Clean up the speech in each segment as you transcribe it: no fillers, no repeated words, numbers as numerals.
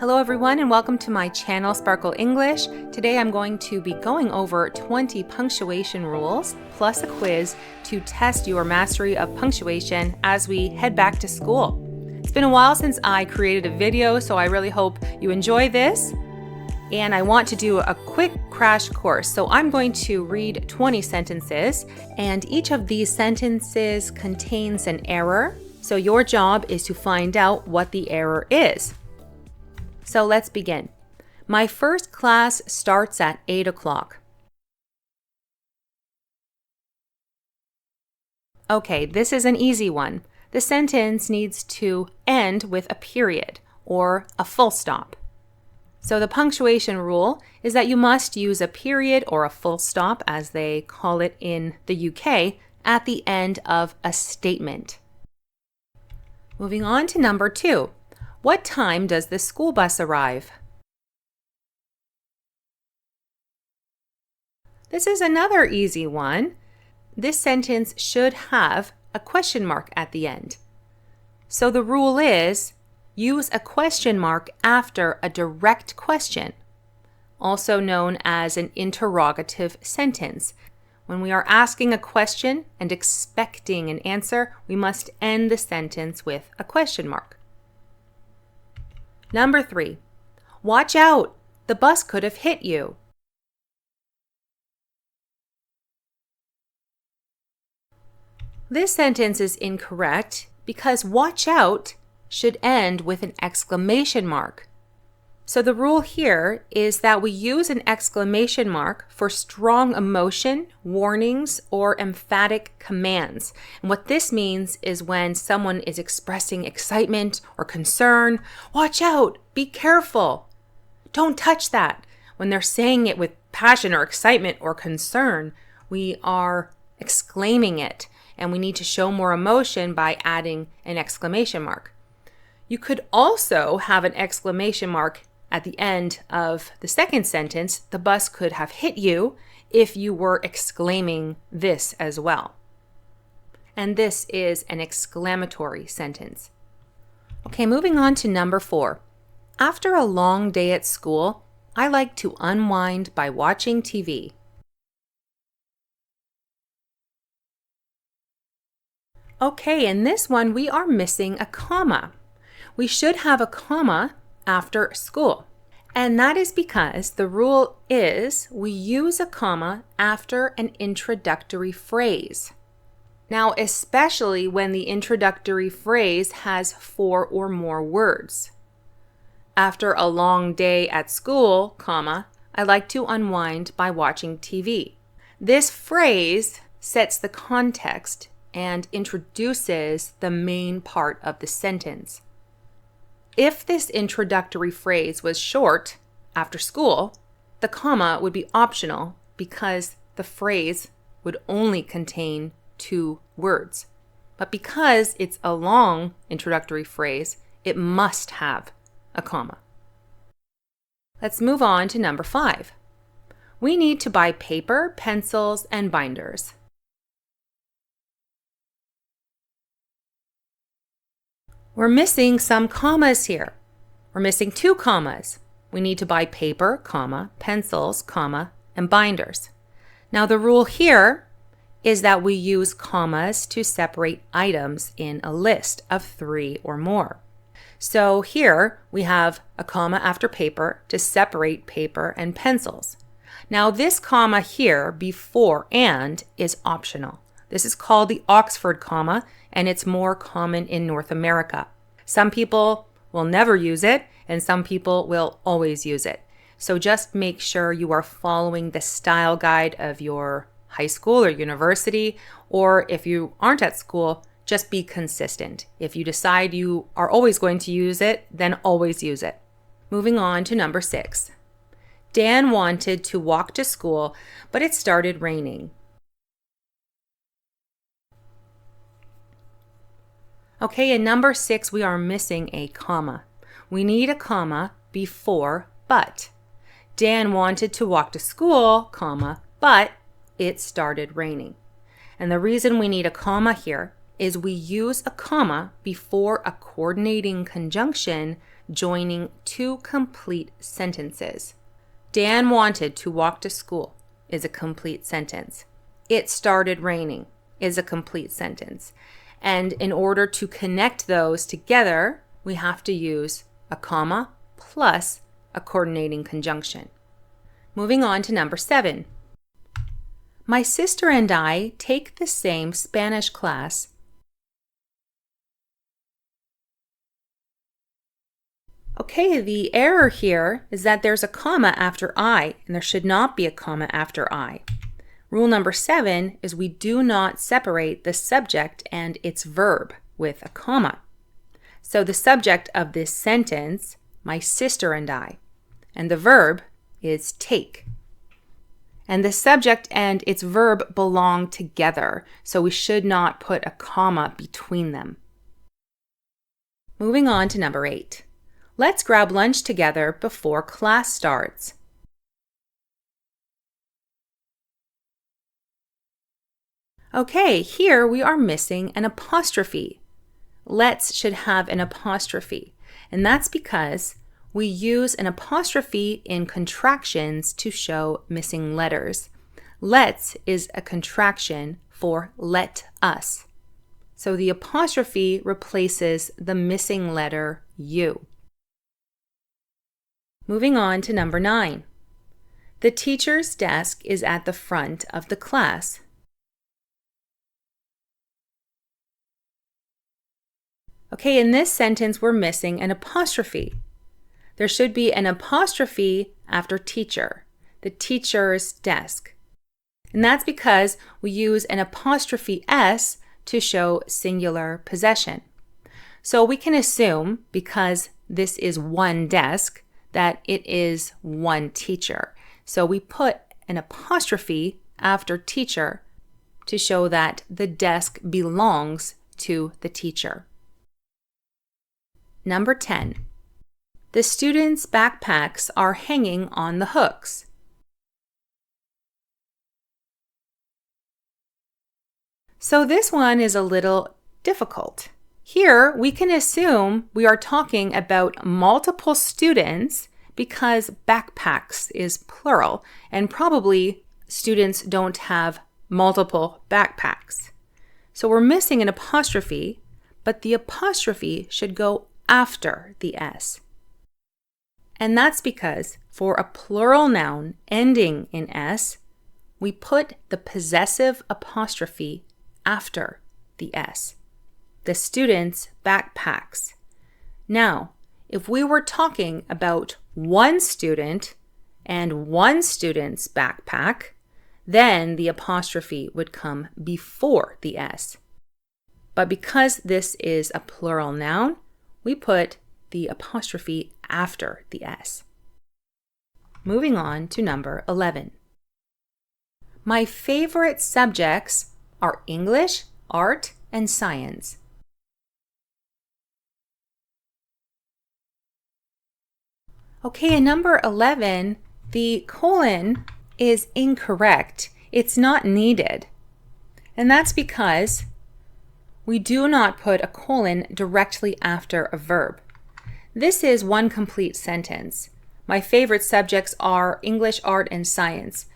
Hello everyone and welcome to my channel Sparkle English. Today I'm going to be going over 20 punctuation rules plus a quiz to test your mastery of punctuation as we head back to school. It's been a while since I created a video, so I really hope you enjoy this. And I want to do a quick crash course. So I'm going to read 20 sentences, and each of these sentences contains an error. So your job is to find out what the error is. So let's begin. My first class starts at 8 o'clock. Okay, this is an easy one. The sentence needs to end with a period or a full stop. So the punctuation rule is that you must use a period or a full stop, as they call it in the UK, at the end of a statement. Moving on to number 2. What time does the school bus arrive? This is another easy one. This sentence should have a question mark at the end. So the rule is use a question mark after a direct question, also known as an interrogative sentence. When we are asking a question and expecting an answer, we must end the sentence with a question mark. Number 3, watch out, the bus could have hit you. This sentence is incorrect because watch out should end with an exclamation mark. So the rule here is that we use an exclamation mark for strong emotion, warnings, or emphatic commands. And what this means is when someone is expressing excitement or concern, watch out, be careful, don't touch that. When they're saying it with passion or excitement or concern, we are exclaiming it, and we need to show more emotion by adding an exclamation mark. You could also have an exclamation mark at the end of the second sentence, the bus could have hit you, if you were exclaiming this as well. And this is an exclamatory sentence. Okay, moving on to number 4. After a long day at school, I like to unwind by watching TV. Okay, in this one we are missing a comma. We should have a comma after school. And that is because the rule is we use a comma after an introductory phrase. Now, especially when the introductory phrase has 4 or more words. After a long day at school, comma, I like to unwind by watching TV. This phrase sets the context and introduces the main part of the sentence. If this introductory phrase was short, after school, the comma would be optional because the phrase would only contain 2 words. But because it's a long introductory phrase, it must have a comma. Let's move on to number 5. We need to buy paper, pencils, and binders. We're missing some commas here. We're missing 2 commas. We need to buy paper, comma, pencils, comma, and binders. Now the rule here is that we use commas to separate items in a list of 3 or more. So here we have a comma after paper to separate paper and pencils. Now this comma here before and is optional. This is called the Oxford comma, and it's more common in North America. Some people will never use it, and some people will always use it. So just make sure you are following the style guide of your high school or university, or if you aren't at school, just be consistent. If you decide you are always going to use it, then always use it. Moving on to number 6. Dan wanted to walk to school, but it started raining. Okay, in number 6, we are missing a comma. We need a comma before but. Dan wanted to walk to school, comma, but it started raining. And the reason we need a comma here is we use a comma before a coordinating conjunction joining two complete sentences. Dan wanted to walk to school is a complete sentence. It started raining is a complete sentence. And in order to connect those together, we have to use a comma plus a coordinating conjunction. Moving on to number 7. My sister and I take the same Spanish class. Okay, the error here is that there's a comma after I, and there should not be a comma after I. Rule number 7 is we do not separate the subject and its verb with a comma. So the subject of this sentence, my sister and I, and the verb is take. And the subject and its verb belong together, so we should not put a comma between them. Moving on to number 8. Let's grab lunch together before class starts. Okay, here we are missing an apostrophe. Let's should have an apostrophe, and that's because we use an apostrophe in contractions to show missing letters. Let's is a contraction for let us. So the apostrophe replaces the missing letter U. Moving on to number 9. The teacher's desk is at the front of the class. Okay, in this sentence, we're missing an apostrophe. There should be an apostrophe after teacher, the teacher's desk. And that's because we use an apostrophe S to show singular possession. So we can assume, because this is one desk, that it is one teacher. So we put an apostrophe after teacher to show that the desk belongs to the teacher. Number 10. The students' backpacks are hanging on the hooks. So this one is a little difficult. Here we can assume we are talking about multiple students because backpacks is plural, and probably students don't have multiple backpacks. So we're missing an apostrophe, but the apostrophe should go after the S. And that's because for a plural noun ending in S, we put the possessive apostrophe after the S. The students' backpacks. Now, if we were talking about one student and one student's backpack, then the apostrophe would come before the S. But because this is a plural noun, we put the apostrophe after the S. Moving on to number 11. My favorite subjects are English, art, and science. Okay, in number 11, the colon is incorrect. It's not needed. And that's because we do not put a colon directly after a verb. This is one complete sentence. My favorite subjects are English, art, and science.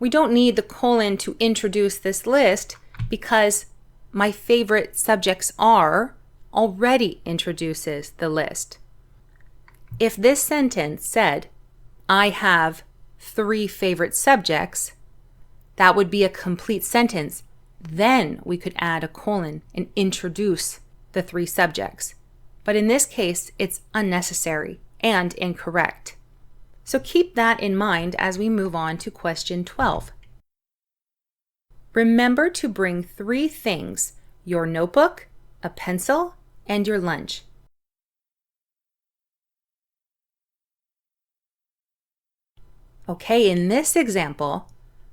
We don't need the colon to introduce this list because my favorite subjects are already introduces the list. If this sentence said, I have 3 favorite subjects, that would be a complete sentence. Then we could add a colon and introduce the 3 subjects. But in this case, it's unnecessary and incorrect. So keep that in mind as we move on to question 12. Remember to bring 3 things: your notebook, a pencil, and your lunch. Okay, in this example,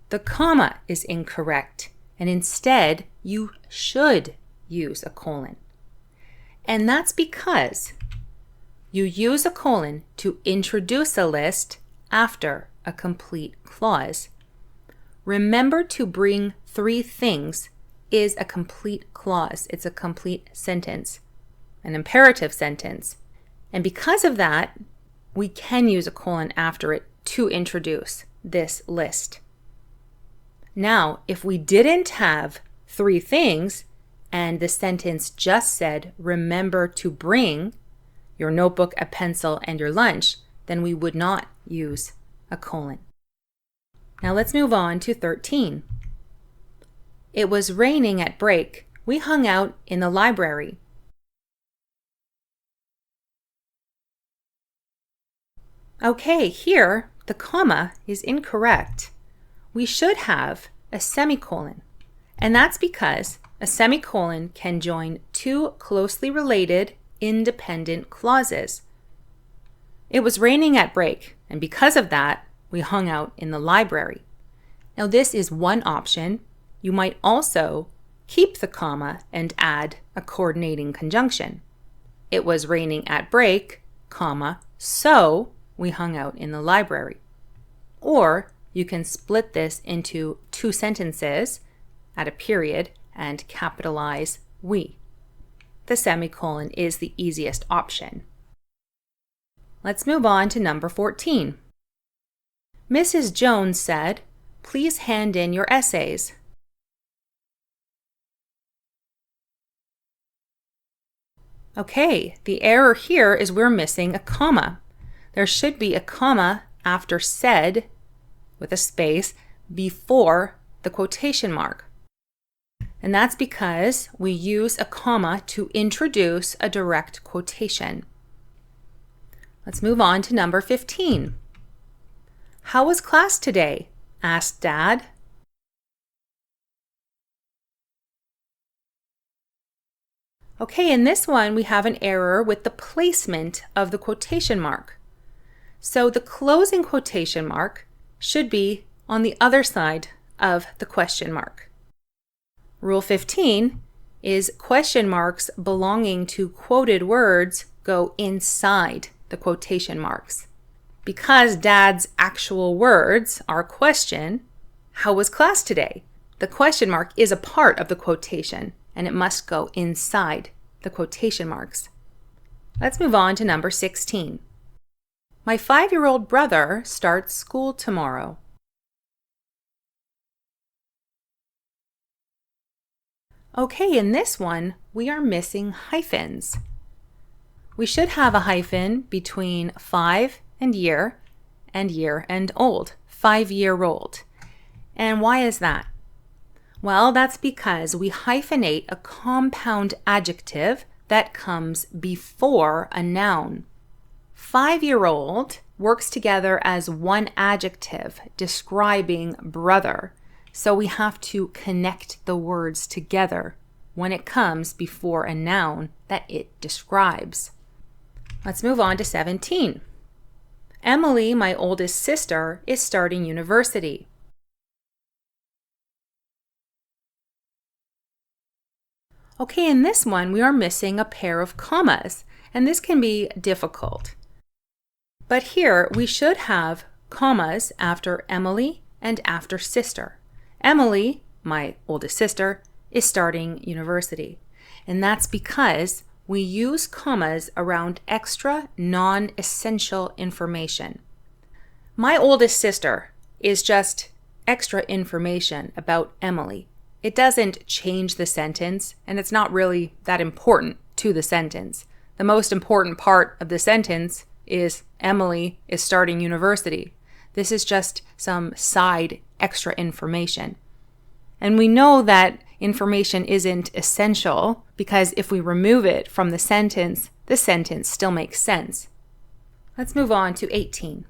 the comma is incorrect, and instead you should use a colon. And that's because you use a colon to introduce a list after a complete clause. Remember to bring 3 things is a complete clause. It's a complete sentence, an imperative sentence. And because of that, we can use a colon after it to introduce this list. Now, if we didn't have three things and the sentence just said, remember to bring your notebook, a pencil, and your lunch, then we would not use a colon. Now let's move on to 13. It was raining at break. We hung out in the library. Okay, here the comma is incorrect. We should have a semicolon, and that's because a semicolon can join two closely related independent clauses. It was raining at break, and because of that, we hung out in the library. Now this is one option. You might also keep the comma and add a coordinating conjunction. It was raining at break, comma, so we hung out in the library. Or you can split this into two sentences, add a period, and capitalize we. The semicolon is the easiest option. Let's move on to number 14. Mrs. Jones said, please hand in your essays. Okay, the error here is we're missing a comma. There should be a comma after said with a space before the quotation mark. And that's because we use a comma to introduce a direct quotation. Let's move on to number 15. How was class today? Asked Dad. Okay, in this one we have an error with the placement of the quotation mark. So the closing quotation mark should be on the other side of the question mark. Rule 15 is question marks belonging to quoted words go inside the quotation marks. Because Dad's actual words are question, how was class today? The question mark is a part of the quotation and it must go inside the quotation marks. Let's move on to number 16. My 5-year-old brother starts school tomorrow. Okay, in this one, we are missing hyphens. We should have a hyphen between 5 and year and old, 5-year-old. And why is that? Well, that's because we hyphenate a compound adjective that comes before a noun. 5-year-old works together as one adjective describing brother. So we have to connect the words together when it comes before a noun that it describes. Let's move on to 17. Emily, my oldest sister, is starting university. Okay, in this one, we are missing a pair of commas, and this can be difficult. But here, we should have commas after Emily and after sister. Emily, my oldest sister, is starting university. And that's because we use commas around extra non-essential information. My oldest sister is just extra information about Emily. It doesn't change the sentence, and it's not really that important to the sentence. The most important part of the sentence is Emily is starting university. This is just some side extra information. And we know that information isn't essential because if we remove it from the sentence still makes sense. Let's move on to 18.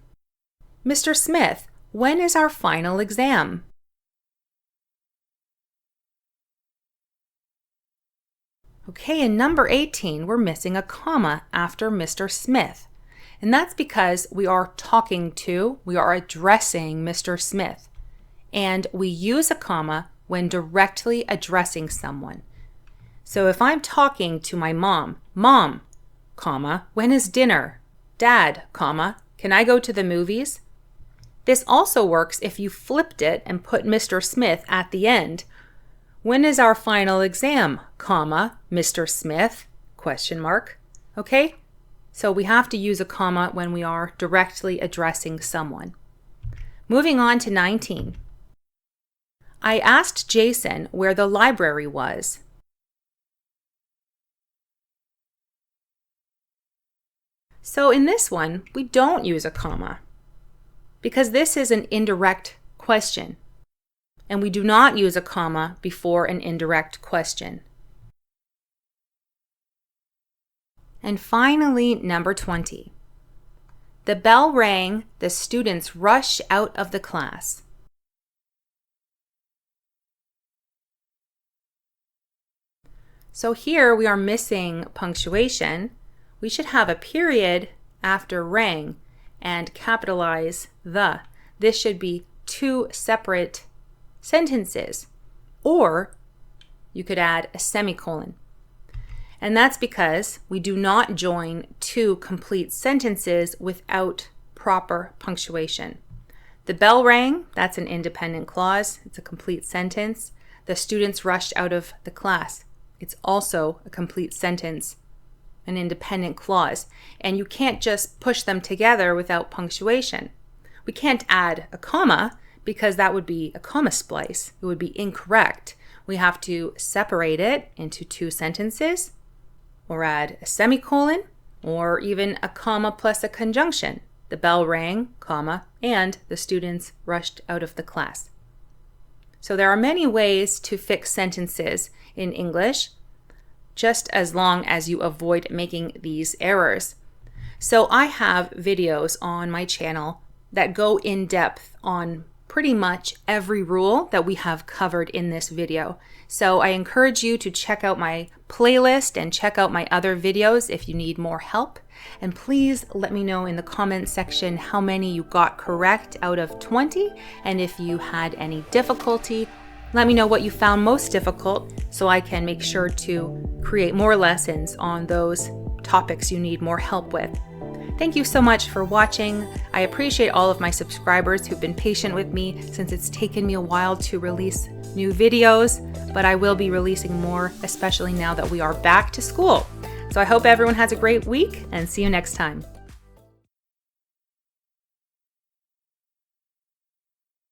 Mr. Smith, when is our final exam? Okay, in number 18, we're missing a comma after Mr. Smith. And that's because we are addressing Mr. Smith. And we use a comma when directly addressing someone. So if I'm talking to my mom, Mom, comma, when is dinner? Dad, comma, can I go to the movies? This also works if you flipped it and put Mr. Smith at the end. When is our final exam, comma, Mr. Smith, question mark. Okay? So we have to use a comma when we are directly addressing someone. Moving on to 19. I asked Jason where the library was. So in this one, we don't use a comma because this is an indirect question, and we do not use a comma before an indirect question. And finally, number 20. The bell rang, the students rush out of the class. So here we are missing punctuation. We should have a period after rang and capitalize the. This should be two separate sentences, or you could add a semicolon. And that's because we do not join two complete sentences without proper punctuation. The bell rang, that's an independent clause. It's a complete sentence. The students rushed out of the class. It's also a complete sentence, an independent clause. And you can't just push them together without punctuation. We can't add a comma because that would be a comma splice. It would be incorrect. We have to separate it into two sentences, or add a semicolon, or even a comma plus a conjunction. The bell rang, comma, and the students rushed out of the class. So there are many ways to fix sentences in English, just as long as you avoid making these errors. So I have videos on my channel that go in depth on pretty much every rule that we have covered in this video. So I encourage you to check out my playlist and check out my other videos if you need more help. And please let me know in the comment section how many you got correct out of 20, and if you had any difficulty, let me know what you found most difficult so I can make sure to create more lessons on those topics you need more help with. Thank you so much for watching. I appreciate all of my subscribers who've been patient with me since it's taken me a while to release new videos, but I will be releasing more, especially now that we are back to school. So I hope everyone has a great week and see you next time.